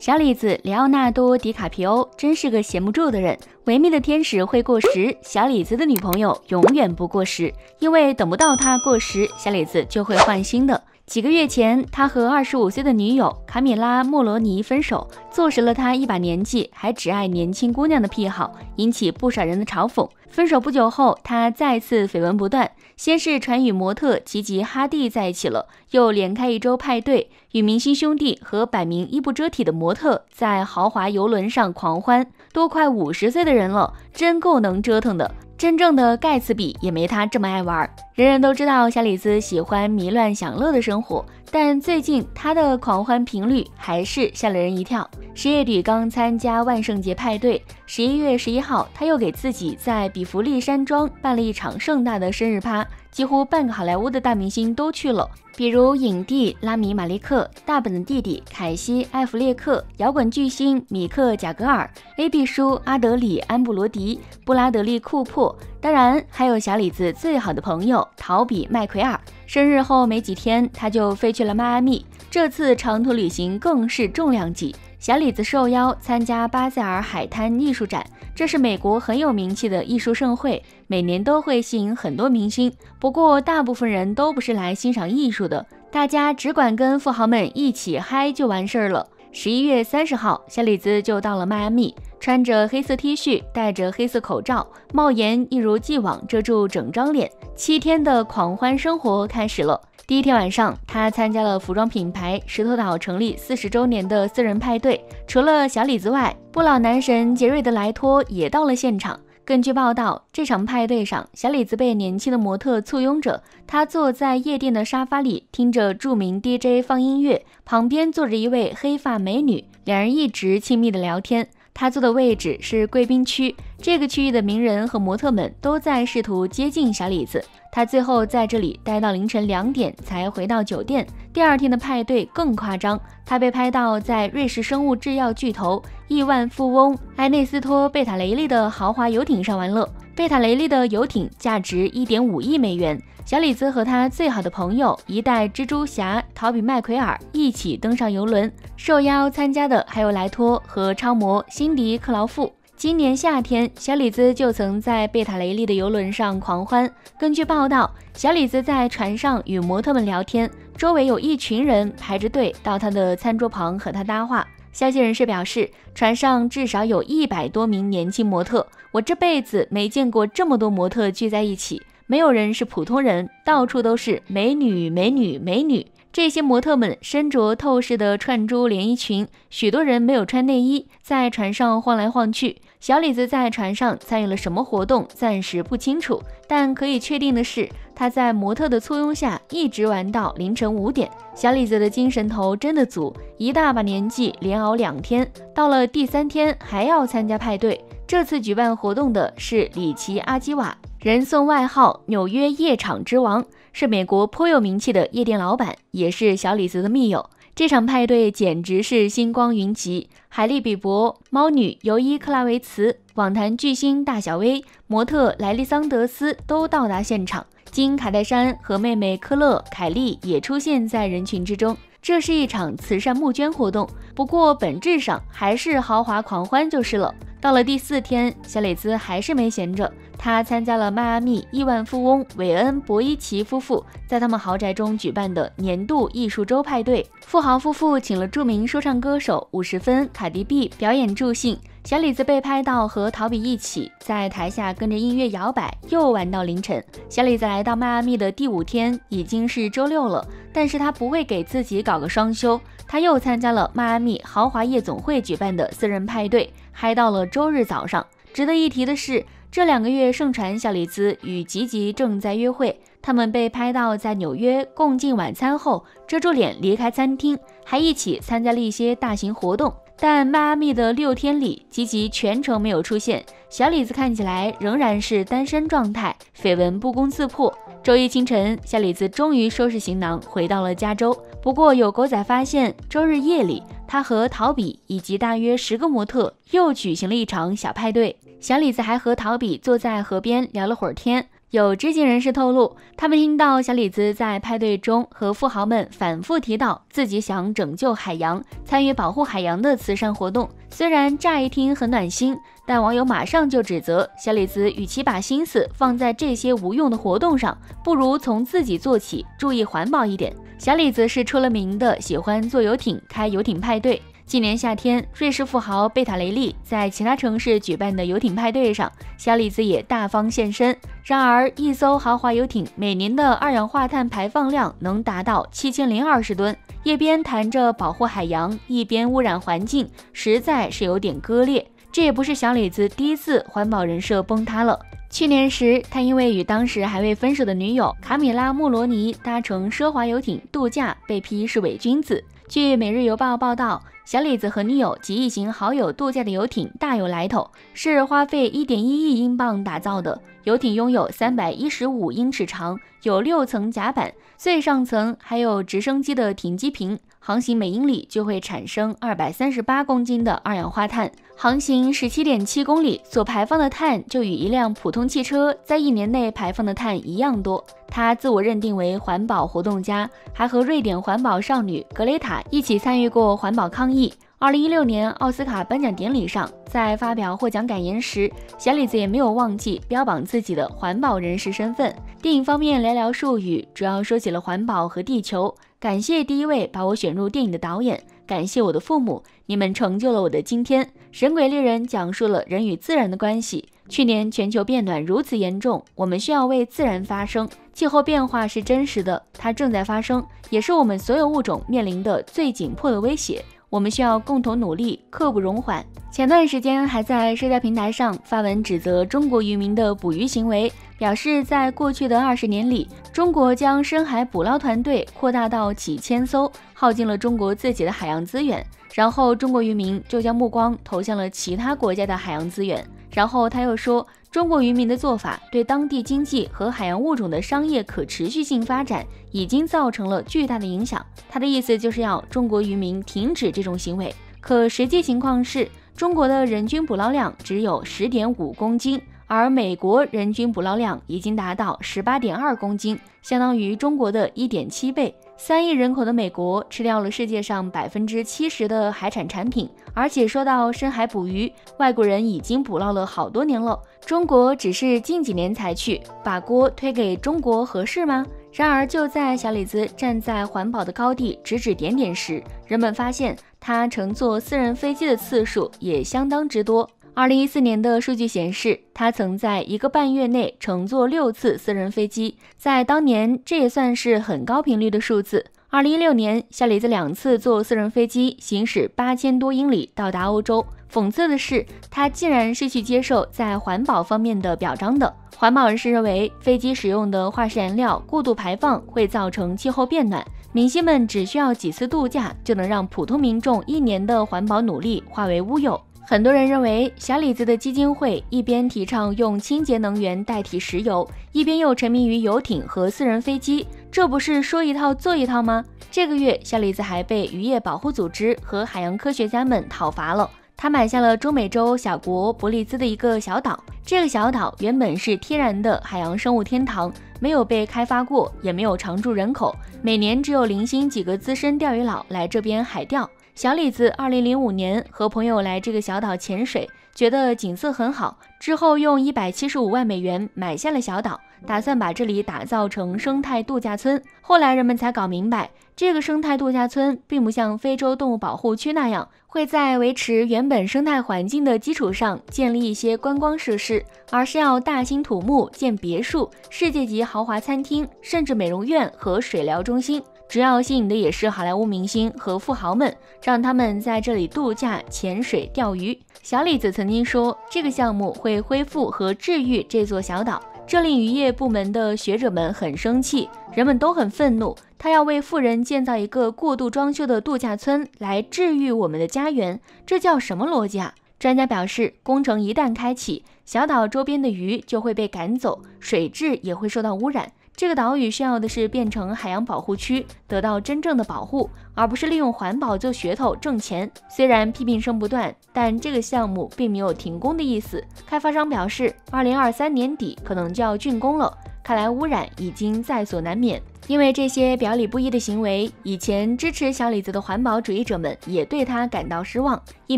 小李子里奥纳多·迪卡皮欧真是个闲不住的人。维密的天使会过时，小李子的女朋友永远不过时，因为等不到他过时，小李子就会换新的。几个月前，他和25岁的女友卡米拉·莫罗尼分手，坐实了他一把年纪还只爱年轻姑娘的癖好，引起不少人的嘲讽。分手不久后，他再次绯闻不断，先是传与模特吉吉哈蒂在一起了，又连开一周派对，与明星兄弟和摆明衣不遮体的模特在豪华游轮上狂欢，都快50岁的人了，真够能折腾的。真正的盖茨比也没他这么爱玩。人人都知道小李子喜欢糜烂享乐的生活，但最近他的狂欢频率还是吓了人一跳。10月底刚参加万圣节派对，11月11号他又给自己在比弗利山庄办了一场盛大的生日趴，几乎半个好莱坞的大明星都去了，比如影帝拉米·马利克、大本的弟弟凯西·艾弗列克、摇滚巨星米克·贾格尔、AB 叔阿德里·安布罗迪、布拉德利·库珀，当然还有小李子最好的朋友陶比·麦奎尔。生日后没几天，他就飞去了迈阿密，这次长途旅行更是重量级。小李子受邀参加巴塞尔海滩艺术展，这是美国很有名气的艺术盛会，每年都会吸引很多明星。不过大部分人都不是来欣赏艺术的，大家只管跟富豪们一起嗨就完事儿了。11月30号，小李子就到了迈阿密，穿着黑色 T 恤，戴着黑色口罩，帽檐一如既往遮住整张脸。7天的狂欢生活开始了。第一天晚上，他参加了服装品牌石头岛成立40周年的私人派对，除了小李子外，不老男神杰瑞德莱托也到了现场。根据报道，这场派对上，小李子被年轻的模特簇拥着，他坐在夜店的沙发里，听着著名 DJ 放音乐，旁边坐着一位黑发美女，两人一直亲密的聊天。他坐的位置是贵宾区，这个区域的名人和模特们都在试图接近小李子，他最后在这里待到凌晨2点才回到酒店。第二天的派对更夸张，他被拍到在瑞士生物制药巨头亿万富翁埃内斯托·贝塔雷利的豪华游艇上玩乐。贝塔雷利的游艇价值1.5亿美元，小李子和他最好的朋友一代蜘蛛侠陶比·麦奎尔一起登上游轮，受邀参加的还有莱托和超模辛迪·克劳馥。今年夏天，小李子就曾在贝塔雷利的游轮上狂欢。根据报道，小李子在船上与模特们聊天，周围有一群人排着队到他的餐桌旁和他搭话。消息人士表示，船上至少有100多名年轻模特，我这辈子没见过这么多模特聚在一起，没有人是普通人，到处都是美女美女美女。这些模特们身着透视的串珠连衣裙，许多人没有穿内衣，在船上晃来晃去。小李子在船上参与了什么活动暂时不清楚，但可以确定的是，他在模特的簇拥下一直玩到凌晨5点。小李子的精神头真的足，一大把年纪连熬2天，到了第3天还要参加派对。这次举办活动的是里奇·阿基瓦，人送外号纽约夜场之王，是美国颇有名气的夜店老板，也是小李子的密友。这场派对简直是星光云集，海莉·比伯、猫女尤伊·克拉维茨、网坛巨星大小薇、模特莱利桑德斯都到达现场，金·卡戴珊和妹妹科勒·凯莉也出现在人群之中。这是一场慈善募捐活动，不过本质上还是豪华狂欢就是了。到了第4天，小李子还是没闲着，他参加了迈阿密亿万富翁韦恩·博伊奇夫妇在他们豪宅中举办的年度艺术周派对。富豪夫妇请了著名说唱歌手50分、卡迪 B 表演助兴，小李子被拍到和陶比一起在台下跟着音乐摇摆，又玩到凌晨。小李子来到迈阿密的第5天，已经是周6了，但是他不会给自己搞个双休，他又参加了迈阿密豪华夜总会举办的私人派对，嗨到了周日早上。值得一提的是，这2个月盛传小李子与吉吉正在约会，他们被拍到在纽约共进晚餐后遮住脸离开餐厅，还一起参加了一些大型活动。但迈阿密的6天里，吉吉全程没有出现，小李子看起来仍然是单身状态，绯闻不攻自破。周一清晨，小李子终于收拾行囊回到了加州。不过有狗仔发现，周日夜里他和陶比以及大约10个模特又举行了一场小派对。小李子还和陶比坐在河边聊了会儿天，有知情人士透露，他们听到小李子在派对中和富豪们反复提到自己想拯救海洋，参与保护海洋的慈善活动。虽然乍一听很暖心，但网友马上就指责小李子与其把心思放在这些无用的活动上，不如从自己做起，注意环保一点。小李子是出了名的喜欢坐游艇、开游艇派对。今年夏天，瑞士富豪贝塔雷利在其他城市举办的游艇派对上，小李子也大方现身。然而，一艘豪华游艇每年的二氧化碳排放量能达到7020吨，一边谈着保护海洋，一边污染环境，实在是有点割裂。这也不是小李子第一次环保人设崩塌了。去年时，他因为与当时还未分手的女友卡米拉·穆罗尼搭乘奢华游艇度假，被批是伪君子。据《每日邮报》报道，小李子和女友及一行好友度假的游艇大有来头，是花费1.1亿英镑打造的。游艇拥有315英尺长，有6层甲板，最上层还有直升机的停机坪。航行每英里就会产生238公斤的二氧化碳，航行17.7公里所排放的碳就与一辆普通汽车在1年内排放的碳一样多。他自我认定为环保活动家，还和瑞典环保少女格雷塔一起参与过环保抗议。2016年奥斯卡颁奖典礼上，在发表获奖感言时，小李子也没有忘记标榜自己的环保人士身份。电影方面寥寥数语，主要说起了环保和地球。感谢第一位把我选入电影的导演，感谢我的父母，你们成就了我的今天。神鬼猎人讲述了人与自然的关系。去年全球变暖如此严重，我们需要为自然发声。气候变化是真实的，它正在发生，也是我们所有物种面临的最紧迫的威胁。我们需要共同努力，刻不容缓。前段时间还在社交平台上发文指责中国渔民的捕鱼行为，表示在过去的20年里，中国将深海捕捞团队扩大到几千艘，耗尽了中国自己的海洋资源，然后中国渔民就将目光投向了其他国家的海洋资源。然后他又说，中国渔民的做法对当地经济和海洋物种的商业可持续性发展已经造成了巨大的影响。他的意思就是要中国渔民停止这种行为。可实际情况是，中国的人均捕捞量只有10.5公斤，而美国人均捕捞量已经达到18.2公斤，相当于中国的1.7倍。3亿人口的美国吃掉了世界上70%的海产产品。而且说到深海捕鱼，外国人已经捕捞了好多年了，中国只是近几年才去，把锅推给中国合适吗？然而就在小李子站在环保的高地指指点点时，人们发现他乘坐私人飞机的次数也相当之多。2014年的数据显示，他曾在1个半月内乘坐6次私人飞机，在当年这也算是很高频率的数字。2016年，小李子2次坐私人飞机行驶8000多英里到达欧洲。讽刺的是，他竟然是去接受在环保方面的表彰的。环保人士认为，飞机使用的化石燃料过度排放会造成气候变暖，明星们只需要几次度假就能让普通民众1年的环保努力化为乌有。很多人认为，小李子的基金会一边提倡用清洁能源代替石油，一边又沉迷于游艇和私人飞机，这不是说一套做一套吗？这个月，小李子还被渔业保护组织和海洋科学家们讨伐了。他买下了中美洲小国伯利兹的一个小岛，这个小岛原本是天然的海洋生物天堂，没有被开发过，也没有常住人口，每年只有零星几个资深钓鱼佬来这边海钓。小李子2005年和朋友来这个小岛潜水，觉得景色很好，之后用175万美元买下了小岛，打算把这里打造成生态度假村。后来人们才搞明白，这个生态度假村并不像非洲动物保护区那样，会在维持原本生态环境的基础上建立一些观光设施，而是要大兴土木建别墅、世界级豪华餐厅，甚至美容院和水疗中心。主要吸引的也是好莱坞明星和富豪们，让他们在这里度假、潜水、钓鱼。小李子曾经说，这个项目会恢复和治愈这座小岛，这令渔业部门的学者们很生气，人们都很愤怒。他要为富人建造一个过度装修的度假村来治愈我们的家园，这叫什么逻辑啊？专家表示，工程一旦开启，小岛周边的鱼就会被赶走，水质也会受到污染。这个岛屿需要的是变成海洋保护区，得到真正的保护，而不是利用环保做噱头挣钱。虽然批评声不断，但这个项目并没有停工的意思。开发商表示，2023年底可能就要竣工了，看来污染已经在所难免。因为这些表里不一的行为，以前支持小李子的环保主义者们也对他感到失望。一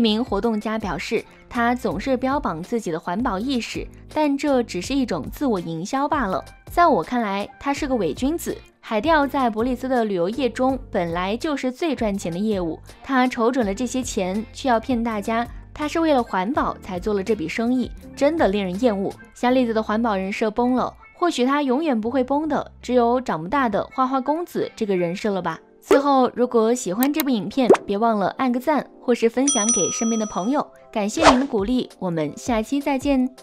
名活动家表示，他总是标榜自己的环保意识，但这只是一种自我营销罢了。在我看来，他是个伪君子。海钓在伯利斯的旅游业中本来就是最赚钱的业务，他瞅准了这些钱，却要骗大家他是为了环保才做了这笔生意，真的令人厌恶。小李子的环保人设崩了，或许他永远不会崩的，只有长不大的花花公子这个人设了吧。最后，如果喜欢这部影片，别忘了按个赞，或是分享给身边的朋友。感谢您的鼓励，我们下期再见。